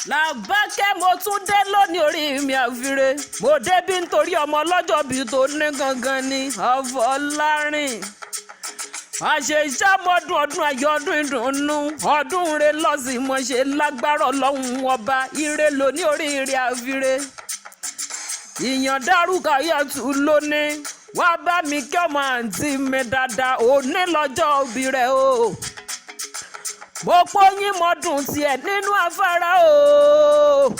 Labake mo tún dé lónìí orí mi àfire mo débí nítorí ọmọ ọlọ́jọ́ bíi tó ní gangan ni Afọlárìn àṣeṣàmọ́dún ọdún ayọ̀ ọdún ìdùnnú ọdún rẹ lọ́sìn mo ṣe lágbára ọlọ́run ọba ire lóní oríire àfire ìyàn dárúkọ yàtú lónìí wá bá mi kí ọmọ àǹtí mi dáadáa òní lọ́jọ́ òbí rẹ̀ o mo pọ́yìn mọ́dún tiẹ̀ nínú afárá o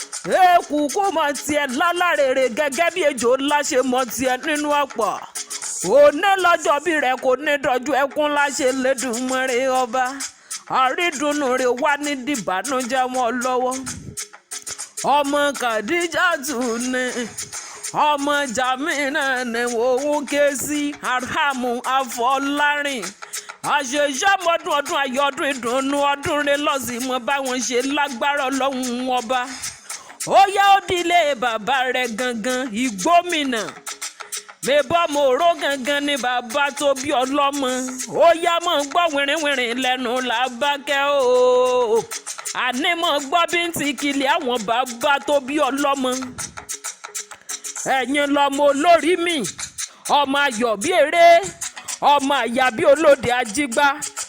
èkú kó mọ tiẹ̀ lálárèrè gẹ́gẹ́ bí ejò ńlá ṣe mọ tiẹ̀ nínú ọ̀pọ̀ òní lọ́jọ́ bí rẹ̀ kò ní dọ̀jú ẹkún láṣẹ lẹ́dùnmọ́rẹ́ ọba àrídùnnú rẹ̀ wá ní dìbànújẹ́ mọ́ lọ́wọ́ ọmọ Kàdíjàtù ni ọmọ Jàmínà ni òun ké sí Arhamu Afọlárìn àṣeṣàmọ́dún ọdún ayọ̀ ọdún ìdùnnú ọdún rẹ lọ́sìn mọ́ báwọn ṣe lágbára ọlọ́run ọba ó yá ó dílé bàbá rẹ̀ gangan igbomina mẹ́bọ́ mòró gangan ni bàbá tó bí ọlọ́mọ ó yá mọ́ gbọ́ wìrìwìrì lẹ́nu Labake o àní mọ́ gbọ́ bí ń ti kìlì àwọn bàbá tó bí ọlọ́mọ ẹ̀yin lọ́mọ olórí mi ọmọ ayọ̀ bí eré ọmọ àyà bí olóde ajígbá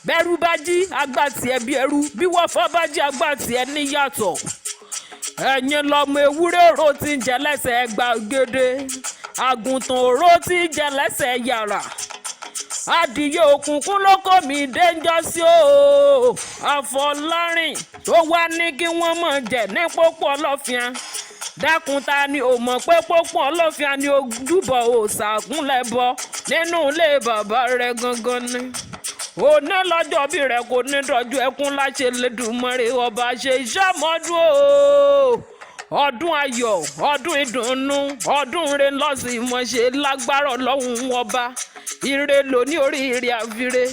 bẹ́rù bá jí agbá tiẹ̀ bí ẹrú bí wọ́fọ́ bá jí agbá tiẹ̀ níyàtọ̀ ẹ̀yin lọ́mọ ewúrẹ́ òró tí ń jẹ lẹ́sẹ̀ gbàgede àgùntàn òró tí ń jẹ lẹ́sẹ̀ yàrá adìyẹ òkùnkùn ló kó mi déńjọ́ sí o Afọlárìn tó wá ní kí wọ́n mọ̀ jẹ̀ ní pópó ọlọ́fíà dákun ta ni ò mọ̀ pé pópó ọlọ́fíà ni ojúbọ òòṣàkúnlẹ̀ bọ nínú ilé bàbá rẹ̀ gangan ni òní lọ́jọ́ bí rẹ̀ kò ní dọ̀jú ẹkún láṣẹ lẹ́dùnmọ́rẹ́ ọba ṣe ìṣàmọ́dún o ọdún ayọ̀ ọdún ìdùnnú ọdún rẹ lọ́sìn mọ̀ ṣe lágbára ọlọ́run ọba ire lóní oríire àfire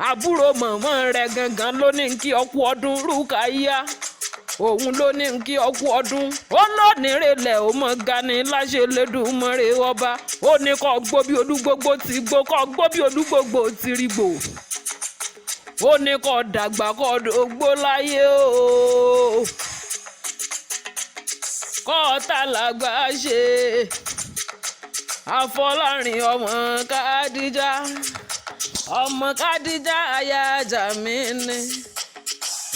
àbúrò mọ̀mọ́ rẹ̀ gangan ló ní kí ọkú ọdún Rúkàyà òun ló ní kí ọkú ọdún ó lónìí rẹlẹ̀ ó mọ̀ gani láṣẹ lẹ́dùnmọ́rẹ́ ọba ó ní kó gbó bí olúgbógbó ti gbó kó gbó bí olúgbógbó ti rí gbò ó ní kó dàgbà kó dògbó láyé o kọ́ tàlàgbà ṣe Afọlárìn ọmọ Kàdíjà aya Jàmínà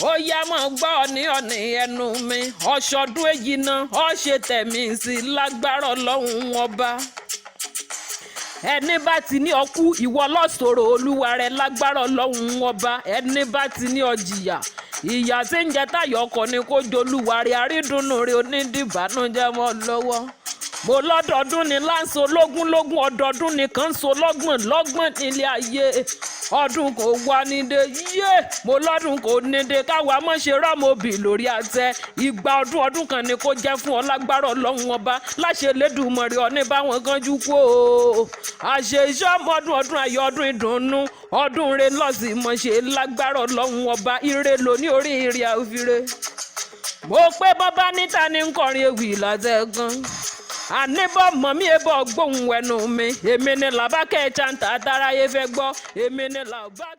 ó yá mọ́ gbọ́ ní ọ̀nì ẹnu mi ọ̀ṣọ́dún èyí náà ó ṣe tẹ̀mí sí lágbára ọlọ́run ọba ẹni bá ti ní ọkú ìwọ lọ́sọ̀rọ̀ olúwa rẹ̀ lágbára ọlọ́run ọba ẹni bá ti ní ọjìyà ìyà tí ń jẹ táyọ̀ ọkọ̀ ni kó jolúwa rẹ̀ àrídùnnú rẹ̀ onídìbànújẹ́ mọ́ lọ́wọ́ mo lọ́dọọdún ni láǹso lógúnlógún ọdọọdún nìkan so lọ́gbọ̀n nílé ayé ọdún kò wá nídé yé mo lọ́dún kò nídé káwa mọ̀ ṣe rọ́mọbì lórí àtẹ ìgbà ọdún kan ni kó jẹ́ fún ọ lágbára ọlọ́run ọba láṣẹ lẹ́dùnmọ̀rẹ́ ọ̀ní báwọn kanjú kú o àṣẹ ìṣọ́mọdún ọdún ayọ̀ ọdún ìdùnnú ọdún rẹ lọ́sìn mọ̀ ṣe lágbára ọlọ́run ọba ire lóní oríire àfire mo pé bọ́bá níta ní ń kọrin ewì látẹ̀gàn àníbọ̀ mọ̀mí ebọ̀ gbóhùn ẹnu mi èmi ni Labake chanta táráyé fẹ́ gbọ́ èmi ni Labake.